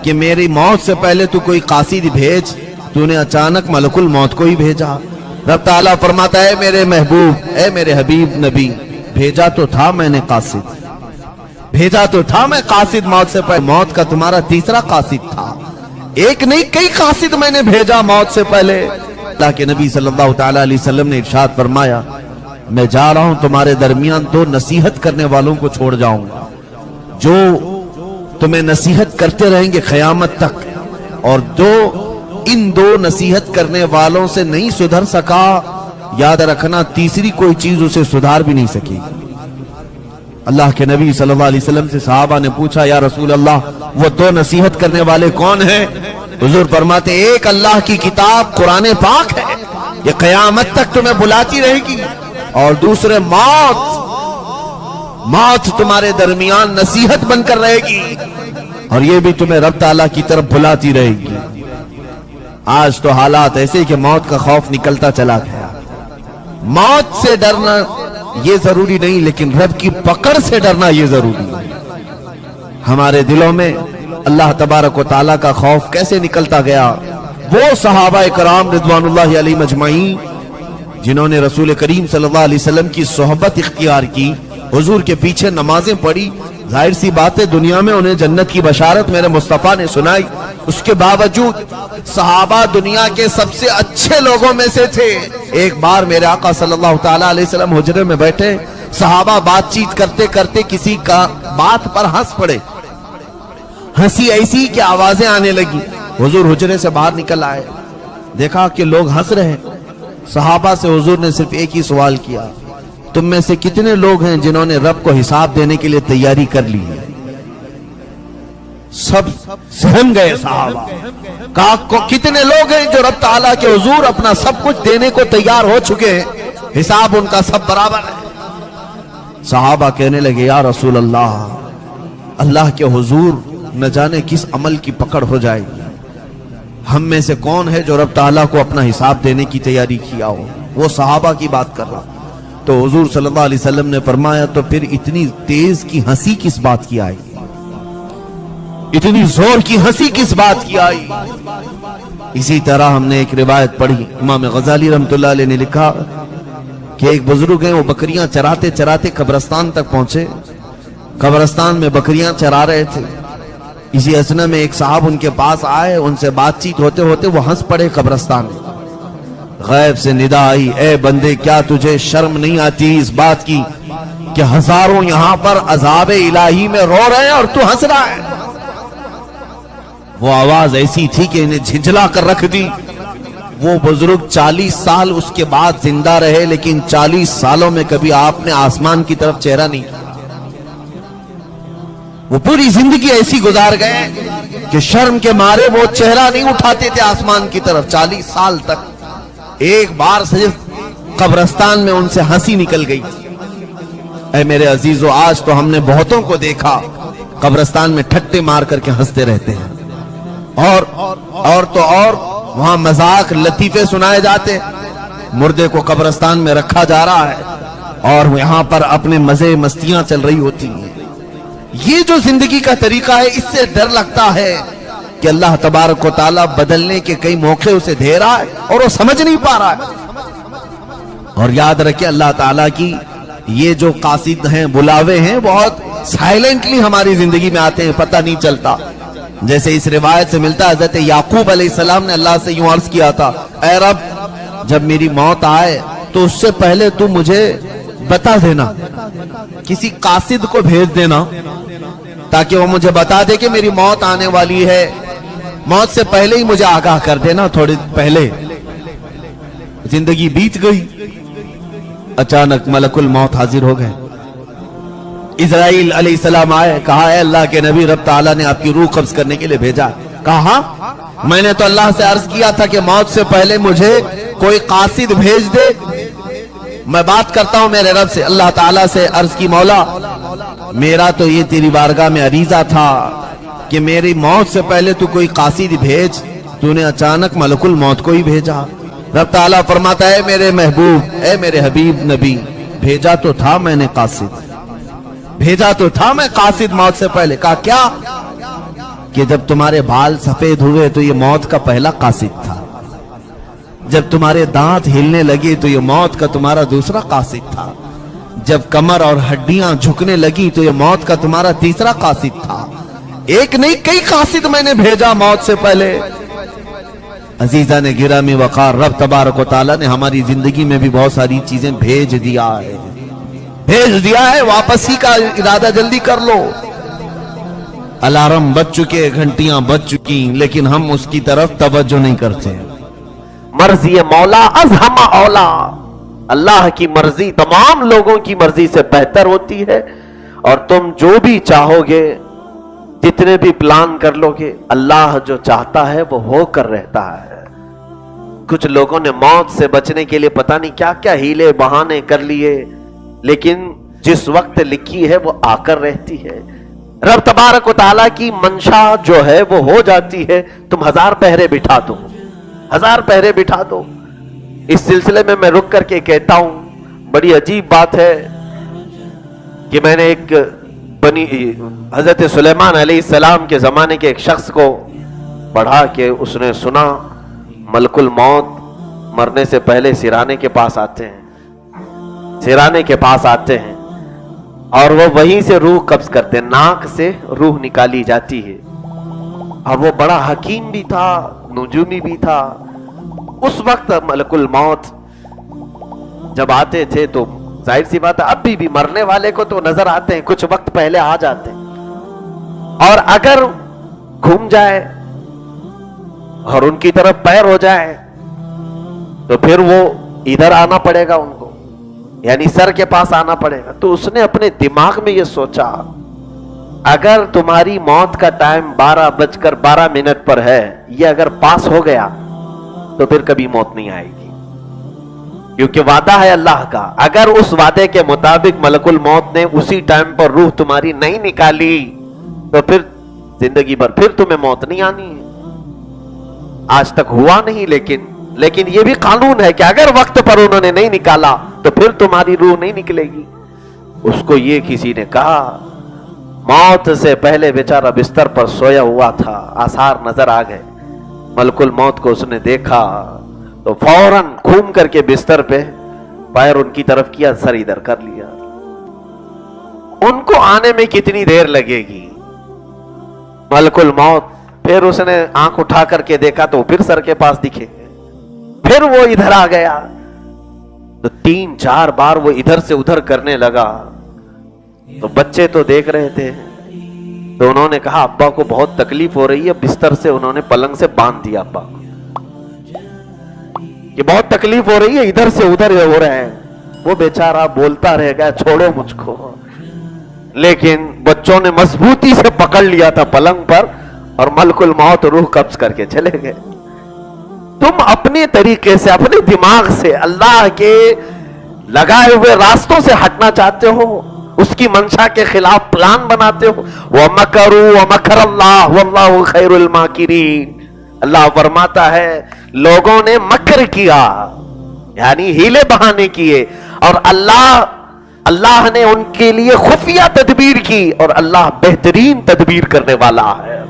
کہ میری موت سے پہلے تو کوئی قاصد بھیج، تو نے اچانک ملکل موت کو ہی بھیجا۔ رب تعالیٰ فرماتا ہے میرے محبوب، اے میرے حبیب نبی، بھیجا تو تھا میں نے قاصد، بھیجا تو تھا میں قاصد موت سے پہلے، موت کا تمہارا تیسرا قاصد تھا، ایک نہیں کئی قاصد میں نے بھیجا موت سے پہلے۔ اللہ کے نبی صلی اللہ تعالیٰ علیہ وسلم نے ارشاد فرمایا میں جا رہا ہوں تمہارے درمیان دو نصیحت کرنے والوں کو چھوڑ جاؤں گا جو تمہیں نصیحت کرتے رہیں گے قیامت تک، اور ان دو نصیحت کرنے والوں سے نہیں سدھر سکا، یاد رکھنا تیسری کوئی چیز اسے سدھار بھی نہیں سکی۔ اللہ کے نبی صلی اللہ علیہ وسلم سے صحابہ نے پوچھا یا رسول اللہ وہ دو نصیحت کرنے والے کون ہیں؟ حضور فرماتے ایک اللہ کی کتاب قرآن پاک ہے، یہ قیامت تک تمہیں بلاتی رہے گی، اور دوسرے موت تمہارے درمیان نصیحت بن کر رہے گی، اور یہ بھی تمہیں رب تعالیٰ کی طرف بلاتی رہے گی۔ آج تو حالات ایسے کہ موت کا خوف نکلتا چلا گیا، موت سے ڈرنا یہ ضروری نہیں لیکن رب کی پکڑ سے ڈرنا یہ ضروری ہے۔ ہمارے دلوں میں اللہ تبارک و تعالیٰ کا خوف کیسے نکلتا گیا؟ وہ صحابہ کرام رضوان اللہ علیہم اجمعین جنہوں نے رسول کریم صلی اللہ علیہ وسلم کی صحبت اختیار کی، حضور کے پیچھے نمازیں پڑھی، ظاہر سی بات ہے دنیا میں انہیں جنت کی بشارت میرے مصطفیٰ نے سنائی، اس کے باوجود صحابہ دنیا کے سب سے اچھے لوگوں میں سے تھے۔ ایک بار میرے آقا صلی اللہ تعالیٰ علیہ وسلم حجرے میں بیٹھے، صحابہ بات چیت کرتے کرتے کسی کا بات پر ہنس پڑے، ہنسی ایسی کہ آوازیں آنے لگی، حضور حجرے سے باہر نکل آئے، دیکھا کہ لوگ ہنس رہے، صحابہ سے حضور نے صرف ایک ہی سوال کیا تم میں سے کتنے لوگ ہیں جنہوں نے رب کو حساب دینے کے لیے تیاری کر لی ہے؟ سب سہم گئے صحابہ، کہا کتنے لوگ ہیں جو رب تعالیٰ کے حضور اپنا سب کچھ دینے کو تیار ہو چکے ہیں، حساب ان کا سب برابر ہے؟ صحابہ کہنے لگے یا رسول اللہ، اللہ کے حضور نہ جانے کس عمل کی پکڑ ہو جائے گی، ہم میں سے کون ہے جو رب تعالیٰ کو اپنا حساب دینے کی تیاری کیا ہو؟ وہ صحابہ کی بات کر رہا، تو حضور صلی اللہ علیہ وسلم نے فرمایا تو پھر اتنی تیز کی ہنسی کس بات کی آئی، اتنی زور کی ہنسی کس بات کی آئی؟ اسی طرح ہم نے ایک روایت پڑھی، امام غزالی رحمۃ اللہ علیہ نے لکھا کہ ایک بزرگ ہیں، وہ بکریاں چراتے چراتے قبرستان تک پہنچے، قبرستان میں بکریاں چرا رہے تھے، اسی اسنا میں ایک صاحب ان کے پاس آئے، ان سے بات چیت ہوتے ہوتے وہ ہنس پڑے قبرستان میں، غیب سے ندا آئی اے بندے کیا تجھے شرم نہیں آتی اس بات کی کہ ہزاروں یہاں پر عذاب الہی میں رو رہے ہیں اور تو ہنس رہا ہے؟ وہ آواز ایسی تھی کہ انہیں جھنجھلا کر رکھ دی۔ وہ بزرگ 40 سال اس کے بعد زندہ رہے، لیکن 40 سالوں میں کبھی آپ نے آسمان کی طرف چہرہ نہیں کیا، وہ پوری زندگی ایسی گزار گئے کہ شرم کے مارے وہ چہرہ نہیں اٹھاتے تھے آسمان کی طرف 40 سال تک۔ ایک بار صرف قبرستان میں ان سے ہنسی نکل گئی۔ اے میرے عزیزو، آج تو ہم نے بہتوں کو دیکھا قبرستان میں ٹھٹے مار کر کے ہنستے رہتے ہیں، اور وہاں مذاق لطیفے سنائے جاتے، مردے کو قبرستان میں رکھا جا رہا ہے اور یہاں پر اپنے مزے مستیاں چل رہی ہوتی ہیں۔ یہ جو زندگی کا طریقہ ہے، اس سے ڈر لگتا ہے کہ اللہ تبارک و تعالیٰ بدلنے کے کئی موقع اسے دے رہا ہے اور وہ سمجھ نہیں پا رہا ہے۔ اور یاد رکھیں اللہ تعالیٰ کی یہ جو قاصد ہیں، بلاوے ہیں، بہت سائلنٹلی ہماری زندگی میں آتے ہیں، پتہ نہیں چلتا۔ جیسے اس روایت سے ملتا ہے حضرت یعقوب علیہ السلام نے اللہ سے یوں عرض کیا تھا اے رب جب میری موت آئے تو اس سے پہلے تو مجھے بتا دینا، کسی قاصد کو بھیج دینا تاکہ وہ مجھے بتا دے کہ میری موت آنے والی ہے، موت سے پہلے ہی مجھے آگاہ کر دینا، تھوڑی پہلے۔ زندگی بیت گئی، اچانک ملک الموت حاضر ہو گئے، اسرائیل علیہ السلام آئے، کہا اے اللہ کے نبی رب تعالیٰ نے آپ کی روح قبض کرنے کے لیے بھیجا۔ کہا میں نے تو اللہ سے عرض کیا تھا کہ موت سے پہلے مجھے کوئی قاصد بھیج دے، میں بات کرتا ہوں میرے رب سے۔ اللہ تعالیٰ سے عرض کی مولا میرا تو یہ تیری بارگاہ میں عریضہ تھا کہ میری موت سے پہلے تو کوئی قاصد بھیج، تو نے اچانک ملک الموت کو ہی بھیجا۔ رب تعالیٰ فرماتا ہے میرے محبوب، اے میرے حبیب نبی، بھیجا تو تھا میں نے قاصد، بھیجا تو تھا میں قاصد موت سے پہلے۔ کہا کیا؟ کہ جب تمہارے بال سفید ہوئے تو یہ موت کا پہلا قاصد تھا، جب تمہارے دانت ہلنے لگے تو یہ موت کا تمہارا دوسرا قاصد تھا، جب کمر اور ہڈیاں جھکنے لگی تو یہ موت کا تمہارا تیسرا قاصد تھا۔ ایک نہیں کئی قاصد میں نے بھیجا موت سے پہلے۔ عزیزان گرامی وقار، رب تبارک و تعالیٰ نے ہماری زندگی میں بھی بہت ساری چیزیں بھیج دیا ہے، واپسی کا ارادہ جلدی کر لو۔ الارم بج چکے، گھنٹیاں بج چکی، لیکن ہم اس کی طرف توجہ نہیں کرتے۔ مرضی مولا از ہم اولا، اللہ کی مرضی تمام لوگوں کی مرضی سے بہتر ہوتی ہے، اور تم جو بھی چاہو گے، جتنے بھی پلان کر لو گے، اللہ جو چاہتا ہے وہ ہو کر رہتا ہے۔ کچھ لوگوں نے موت سے بچنے کے لیے پتہ نہیں کیا کیا ہیلے بہانے کر لیے، لیکن جس وقت لکھی ہے وہ آ کر رہتی ہے۔ رب تبارک و تعالیٰ کی منشا جو ہے وہ ہو جاتی ہے۔ تم 1000 پہرے بٹھا دو، 1000 پہرے بٹھا دو۔ اس سلسلے میں رک کر کے کہتا ہوں، بڑی عجیب بات ہے کہ میں نے ایک حضرت سلیمان علیہ السلام کے زمانے کے ایک شخص کو پڑھا کہ اس نے سنا ملک الموت مرنے سے پہلے سرانے کے پاس آتے ہیں اور وہ وہیں سے روح قبض کرتے ہیں، ناک سے روح نکالی جاتی ہے۔ اور وہ بڑا حکیم بھی تھا، نجومی بھی تھا۔ اس وقت ملک الموت جب آتے تھے تو ظاہر سی بات ہے ابھی بھی مرنے والے کو تو نظر آتے ہیں، کچھ وقت پہلے آ جاتے ہیں، اور اگر گھوم جائے اور ان کی طرف پیر ہو جائے تو پھر وہ ادھر آنا پڑے گا، ان کو یعنی سر کے پاس آنا پڑے گا۔ تو اس نے اپنے دماغ میں یہ سوچا، اگر تمہاری موت کا ٹائم 12:12 پر ہے، یہ اگر پاس ہو گیا تو پھر کبھی موت نہیں آئے گی، کیونکہ وعدہ ہے اللہ کا۔ اگر اس وعدے کے مطابق ملک الموت نے اسی ٹائم پر روح تمہاری نہیں نکالی تو پھر زندگی بھر پھر تمہیں موت نہیں آنی ہے۔ آج تک ہوا نہیں، لیکن یہ بھی قانون ہے کہ اگر وقت پر انہوں نے نہیں نکالا تو پھر تمہاری روح نہیں نکلے گی۔ اس کو یہ کسی نے کہا، موت سے پہلے بیچارہ بستر پر سویا ہوا تھا، آثار نظر آ گئے، ملک الموت کو اس نے دیکھا تو فوراً گھوم کر کے بستر پہ پیر ان کی طرف کیا، سر ادھر کر لیا۔ ان کو آنے میں کتنی دیر لگے گی؟ ملک الموت پھر اس نے آنکھ اٹھا کر کے دیکھا تو پھر سر کے پاس دکھے، پھر وہ ادھر آ گیا تو 3-4 بار وہ ادھر سے ادھر کرنے لگا۔ تو بچے تو دیکھ رہے تھے، تو انہوں نے کہا ابا کو بہت تکلیف ہو رہی ہے، بستر سے انہوں نے پلنگ سے باندھ دیا ابا کو کہ بہت تکلیف ہو رہی ہے، ادھر سے ادھر ہو رہے ہیں۔ وہ بیچارہ بولتا رہ گیا چھوڑو مجھ کو، لیکن بچوں نے مضبوطی سے پکڑ لیا تھا پلنگ پر، اور ملک الموت روح قبض کر کے چلے گئے۔ تم اپنے طریقے سے، اپنے دماغ سے اللہ کے لگائے ہوئے راستوں سے ہٹنا چاہتے ہو، اس کی منشا کے خلاف پلان بناتے ہو۔ وَمَكَرُوا وَمَكَرَ اللَّهُ وَاللَّهُ خَيْرُ الْمَاكِرِينَ، اللہ فرماتا ہے لوگوں نے مکر کیا، یعنی ہیلے بہانے کیے، اور اللہ نے ان کے لیے خفیہ تدبیر کی، اور اللہ بہترین تدبیر کرنے والا ہے۔